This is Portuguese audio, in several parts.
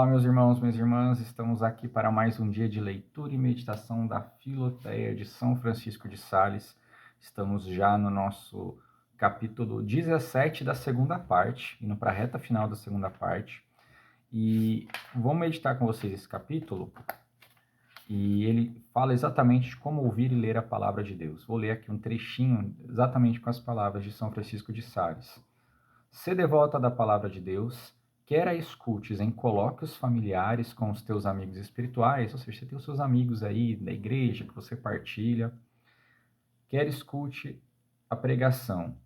Olá, meus irmãos, minhas irmãs, estamos aqui para mais um dia de leitura e meditação da Filoteia de São Francisco de Sales. Estamos já no nosso capítulo 17 da segunda parte, indo para a reta final da segunda parte. E vou meditar com vocês esse capítulo, e ele fala exatamente de como ouvir e ler a palavra de Deus. Vou ler aqui um trechinho exatamente com as palavras de São Francisco de Sales. Sê devota da palavra de Deus, quer a escutes em colóquios familiares com os teus amigos espirituais, ou seja, você tem os seus amigos aí da igreja que você partilha, quer escute a pregação.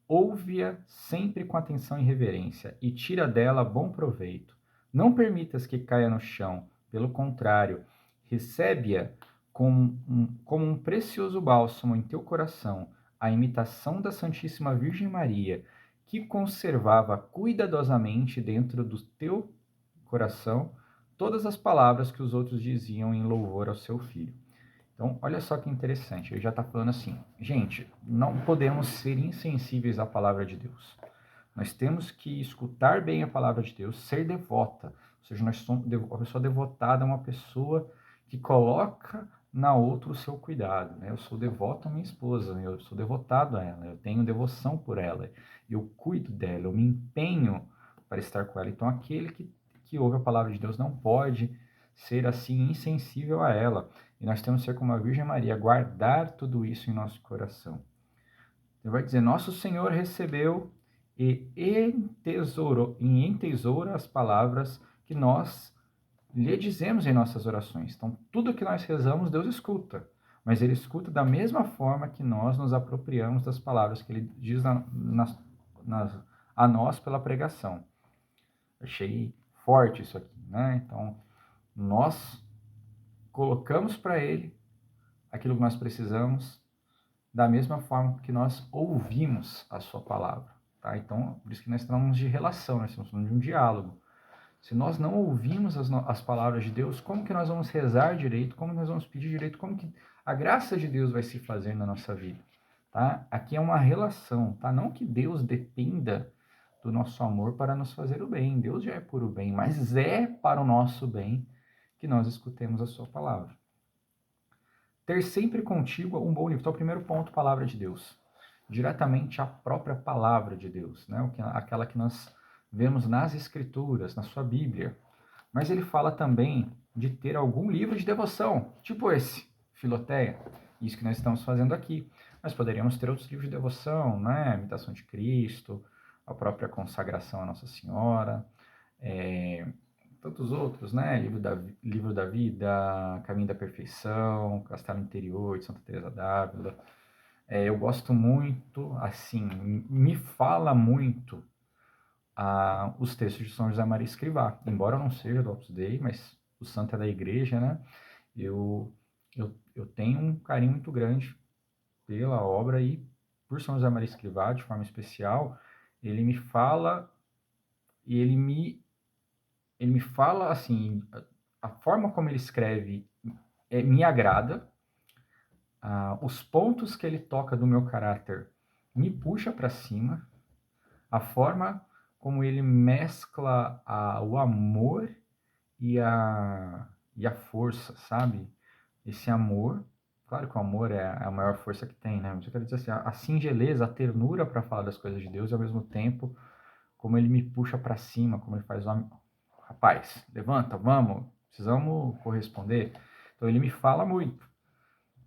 Ouve-a sempre com atenção e reverência e tira dela bom proveito. Não permitas que caia no chão, pelo contrário, recebe-a como um precioso bálsamo em teu coração, a imitação da Santíssima Virgem Maria, que conservava cuidadosamente dentro do teu coração todas as palavras que os outros diziam em louvor ao seu filho. Então, olha só que interessante, ele já está falando assim, gente, não podemos ser insensíveis à palavra de Deus. Nós temos que escutar bem a palavra de Deus, ser devota, ou seja, uma pessoa devotada é uma pessoa que coloca na outra o seu cuidado, né? Eu sou devoto à minha esposa, eu sou devotado a ela, eu tenho devoção por ela, eu cuido dela, eu me empenho para estar com ela. Então, aquele que ouve a palavra de Deus não pode ser assim insensível a ela. E nós temos que ser como a Virgem Maria, guardar tudo isso em nosso coração. Ele vai dizer, nosso Senhor recebeu e entesoura as palavras que nós lhe dizemos em nossas orações. Então, tudo que nós rezamos, Deus escuta. Mas Ele escuta da mesma forma que nós nos apropriamos das palavras que Ele diz a nós pela pregação. Achei forte isso aqui, né? Então, nós colocamos para Ele aquilo que nós precisamos, da mesma forma que nós ouvimos a sua palavra. Tá? Então, por isso que nós estamos de relação, nós estamos falando de um diálogo. Se nós não ouvimos as palavras de Deus, como que nós vamos rezar direito? Como nós vamos pedir direito? Como que a graça de Deus vai se fazer na nossa vida? Tá? Aqui é uma relação, tá? Não que Deus dependa do nosso amor para nos fazer o bem. Deus já é puro bem, mas é para o nosso bem que nós escutemos a sua palavra. Ter sempre contigo um bom livro. Então, o primeiro ponto, palavra de Deus. Diretamente a própria palavra de Deus, né? Aquela que nós vemos nas Escrituras, na sua Bíblia. Mas ele fala também de ter algum livro de devoção, tipo esse, Filoteia. Isso que nós estamos fazendo aqui. Mas poderíamos ter outros livros de devoção, né? Imitação de Cristo, a própria consagração a Nossa Senhora, tantos outros, né? Livro da Vida, Caminho da Perfeição, Castelo Interior, de Santa Teresa d'Ávila. Eu gosto muito, assim, me fala muito os textos de São José Maria Escrivá. Embora eu não seja do Opus Dei, mas o santo é da igreja, né? Eu tenho um carinho muito grande pela obra e por São José Maria Escrivá, de forma especial, ele me fala e ele me fala assim, a forma como ele escreve me agrada, os pontos que ele toca do meu caráter me puxa para cima, a forma como ele mescla o amor e a força, sabe? Esse amor, claro que o amor é a maior força que tem, né? Mas eu quero dizer assim, a singeleza, a ternura para falar das coisas de Deus e ao mesmo tempo como ele me puxa para cima, como ele faz rapaz, levanta, vamos, precisamos corresponder. Então ele me fala muito,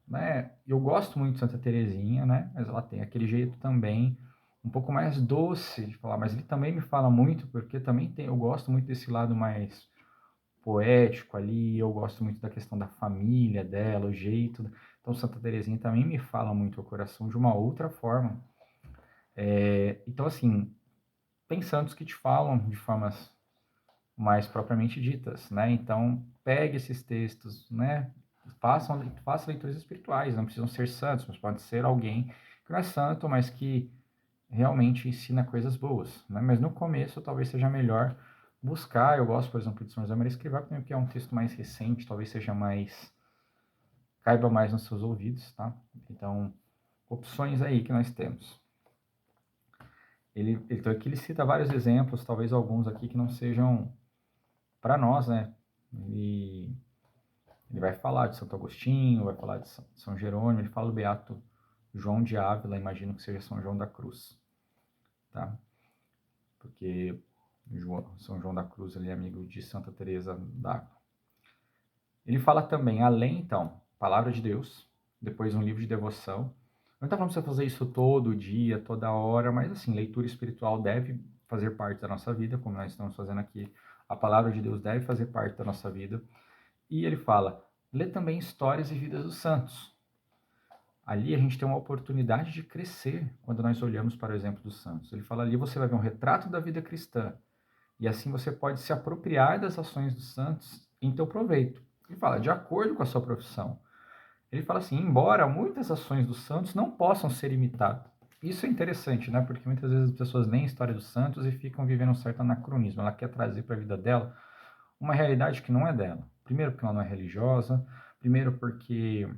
né? Eu gosto muito de Santa Teresinha, né? Mas ela tem aquele jeito também um pouco mais doce de falar, mas ele também me fala muito porque também eu gosto muito desse lado mais poético ali, eu gosto muito da questão da família dela, o jeito. Então Santa Teresinha também me fala muito ao coração de uma outra forma. Então assim, tem santos que te falam de formas mais propriamente ditas, né? Então, pegue esses textos, né? Faça leituras espirituais, não precisam ser santos, mas pode ser alguém que não é santo, mas que realmente ensina coisas boas, né? Mas no começo talvez seja melhor buscar, eu gosto, por exemplo, de São José Maria Escrivá, porque é um texto mais recente, talvez seja mais, caiba mais nos seus ouvidos, tá? Então, opções aí que nós temos. Então aqui ele cita vários exemplos, talvez alguns aqui que não sejam para nós, né? Ele vai falar de Santo Agostinho, vai falar de São Jerônimo, ele fala do Beato João de Ávila, imagino que seja São João da Cruz, tá? Porque São João da Cruz ele é amigo de Santa Teresa d'Ávila. Ele fala também, além, então, palavra de Deus, depois um livro de devoção. Não está falando para você fazer isso todo dia, toda hora, mas assim, leitura espiritual deve fazer parte da nossa vida, como nós estamos fazendo aqui. A palavra de Deus deve fazer parte da nossa vida. E ele fala, lê também histórias e vidas dos santos. Ali a gente tem uma oportunidade de crescer quando nós olhamos para o exemplo dos santos. Ele fala ali, você vai ver um retrato da vida cristã. E assim você pode se apropriar das ações dos santos em teu proveito. Ele fala, de acordo com a sua profissão. Ele fala assim, embora muitas ações dos santos não possam ser imitadas. Isso é interessante, né? Porque muitas vezes as pessoas leem a história dos santos e ficam vivendo um certo anacronismo. Ela quer trazer para a vida dela uma realidade que não é dela. Primeiro porque ela não é religiosa, primeiro porque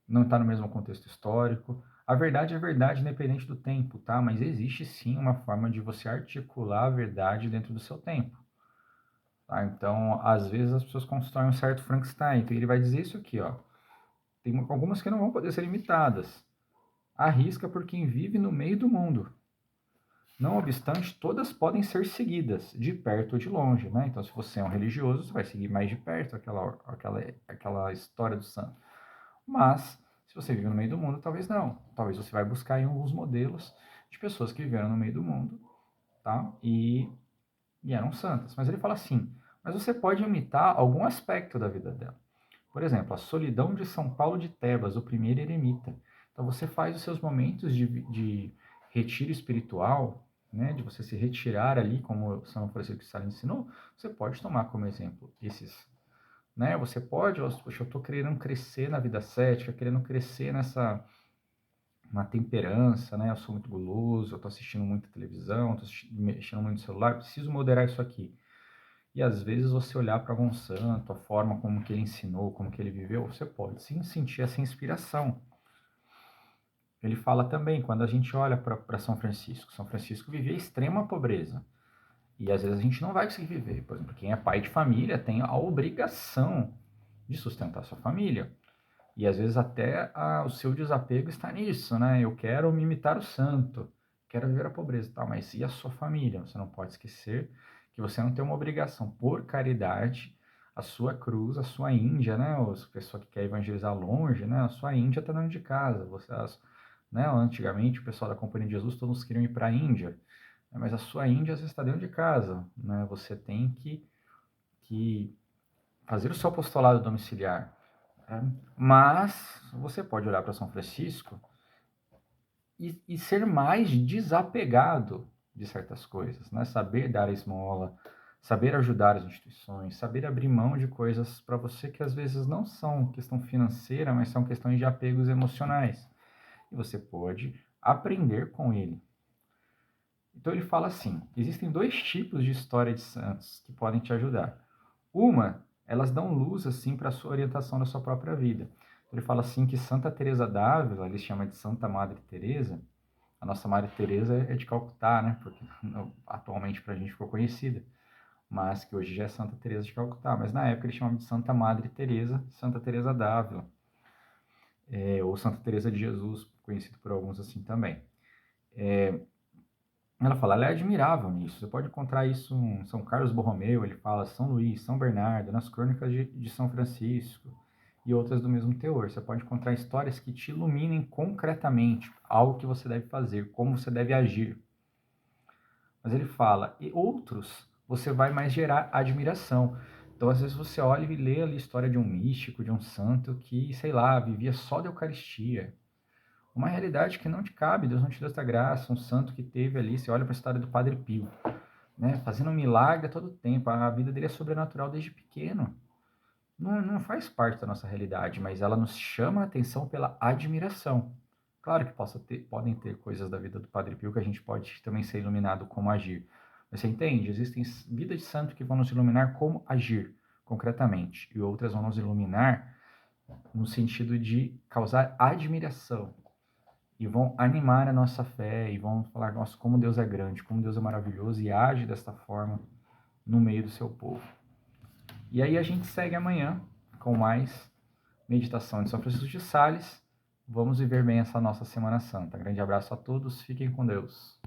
não está no mesmo contexto histórico. A verdade é verdade independente do tempo, tá? Mas existe sim uma forma de você articular a verdade dentro do seu tempo. Tá? Então, às vezes as pessoas constroem um certo Frankenstein. Então ele vai dizer isso aqui, ó. Tem algumas que não vão poder ser imitadas. Arrisca por quem vive no meio do mundo. Não obstante, todas podem ser seguidas, de perto ou de longe, né? Então, se você é um religioso, você vai seguir mais de perto aquela história do santo. Mas, se você vive no meio do mundo, talvez não. Talvez você vai buscar em alguns modelos de pessoas que viveram no meio do mundo, tá? E eram santas. Mas ele fala assim, mas você pode imitar algum aspecto da vida dela. Por exemplo, a solidão de São Paulo de Tebas, o primeiro eremita. Então você faz os seus momentos de retiro espiritual, né, de você se retirar ali, como São Francisco de Sales ensinou, você pode tomar como exemplo esses, né? Você pode, poxa, eu estou querendo crescer na vida cética, querendo crescer na temperança, né? Eu sou muito guloso, eu estou assistindo muita televisão, estou mexendo muito no celular, preciso moderar isso aqui. E às vezes você olhar para algum santo, a forma como que ele ensinou, como que ele viveu, você pode sim sentir essa inspiração. Ele fala também, quando a gente olha para São Francisco vivia extrema pobreza. E às vezes a gente não vai conseguir viver. Por exemplo, quem é pai de família tem a obrigação de sustentar sua família. E às vezes até o seu desapego está nisso, né? Eu quero me imitar o santo, quero viver a pobreza, tá? Mas e a sua família? Você não pode esquecer que você não tem uma obrigação por caridade, a sua cruz, a sua Índia, né? A pessoa que quer evangelizar longe, né? A sua Índia está dentro de casa. Né? Antigamente o pessoal da Companhia de Jesus todos queriam ir para a Índia, né? Mas a sua Índia às vezes está dentro de casa, né? Você tem que fazer o seu apostolado domiciliar. Mas você pode olhar para São Francisco e ser mais desapegado de certas coisas, né? Saber dar a esmola, saber ajudar as instituições, saber abrir mão de coisas para você que às vezes não são questão financeira, mas são questões de apegos emocionais. E você pode aprender com ele. Então ele fala assim, existem dois tipos de história de santos que podem te ajudar. Uma, elas dão luz assim para a sua orientação da sua própria vida. Ele fala assim que Santa Teresa d'Ávila, ele chama de Santa Madre Teresa. A nossa Madre Teresa é de Calcutá, né? Porque atualmente para a gente ficou conhecida, mas que hoje já é Santa Teresa de Calcutá. Mas na época ele chamava de Santa Madre Teresa, Santa Teresa d'Ávila, ou Santa Teresa de Jesus, conhecido por alguns assim também. Ela fala, ela é admirável nisso. Você pode encontrar isso em São Carlos Borromeu, ele fala São Luís, São Bernardo, nas crônicas de São Francisco e outras do mesmo teor. Você pode encontrar histórias que te iluminem concretamente algo que você deve fazer, como você deve agir. Mas ele fala, e outros você vai mais gerar admiração. Então, às vezes você olha e lê ali a história de um místico, de um santo que, sei lá, vivia só da Eucaristia. Uma realidade que não te cabe, Deus não te deu essa graça, um santo que teve ali, você olha para a história do Padre Pio, né, fazendo um milagre a todo tempo, a vida dele é sobrenatural desde pequeno. Não faz parte da nossa realidade, mas ela nos chama a atenção pela admiração. Claro que podem ter coisas da vida do Padre Pio que a gente pode também ser iluminado como agir. Mas você entende? Existem vidas de santo que vão nos iluminar como agir, concretamente, e outras vão nos iluminar no sentido de causar admiração, e vão animar a nossa fé, e vão falar, nossa, como Deus é grande, como Deus é maravilhoso, e age desta forma no meio do seu povo. E aí a gente segue amanhã com mais meditação de São Francisco de Sales. Vamos viver bem essa nossa Semana Santa. Grande abraço a todos, fiquem com Deus.